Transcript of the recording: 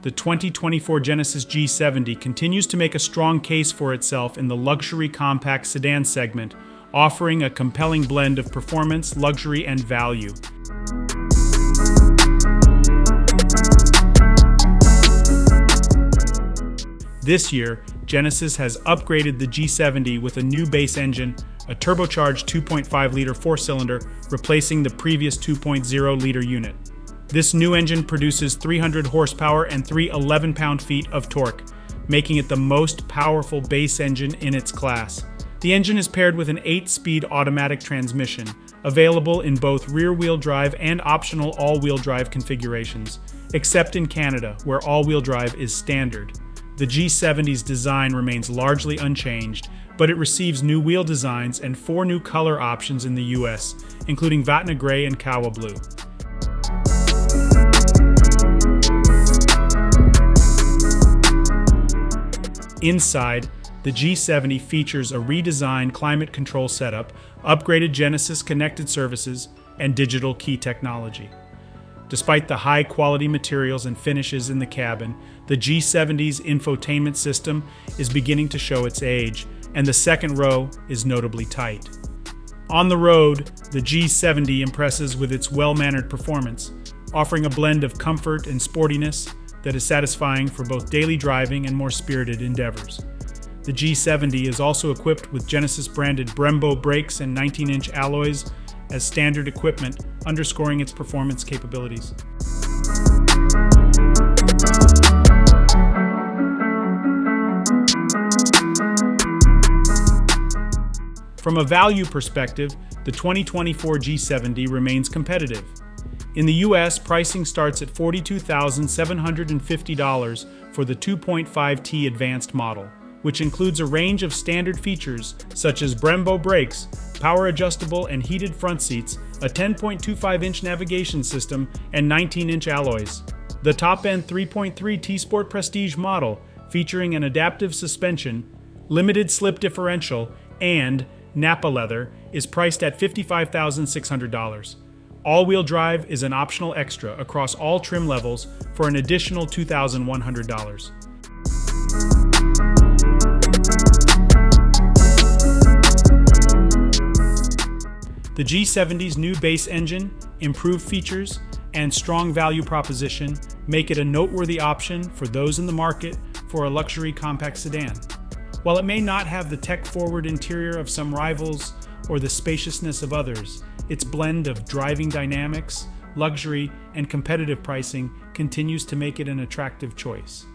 the 2024 Genesis G70 continues to make a strong case for itself in the luxury compact sedan segment, offering a compelling blend of performance, luxury, and value. This year, Genesis has upgraded the G70 with a new base engine, a turbocharged 2.5-liter four-cylinder, replacing the previous 2.0-liter unit. This new engine produces 300 horsepower and 3 11-pound-feet of torque, making it the most powerful base engine in its class. The engine is paired with an 8-speed automatic transmission, available in both rear-wheel drive and optional all-wheel drive configurations, except in Canada, where all-wheel drive is standard. The G70's design remains largely unchanged, but it receives new wheel designs and 4 new color options in the US, including Vatna gray and Kawah blue. Inside, the G70 features a redesigned climate control setup, upgraded Genesis connected services, and digital key technology. Despite the high-quality materials and finishes in the cabin, the G70's infotainment system is beginning to show its age, and the second row is notably tight. On the road, the G70 impresses with its well-mannered performance, offering a blend of comfort and sportiness that is satisfying for both daily driving and more spirited endeavors. The G70 is also equipped with Genesis-branded Brembo brakes and 19-inch alloys as standard equipment, underscoring its performance capabilities. From a value perspective, the 2024 G70 remains competitive. In the US, pricing starts at $42,750 for the 2.5T Advanced model, which includes a range of standard features such as Brembo brakes, power-adjustable and heated front seats, a 10.25-inch navigation system, and 19-inch alloys. The top-end 3.3 T-Sport Prestige model, featuring an adaptive suspension, limited slip differential, and Nappa leather, is priced at $55,600. All-wheel drive is an optional extra across all trim levels for an additional $2,100. The G70's new base engine, improved features, and strong value proposition make it a noteworthy option for those in the market for a luxury compact sedan. While it may not have the tech-forward interior of some rivals or the spaciousness of others, its blend of driving dynamics, luxury, and competitive pricing continues to make it an attractive choice.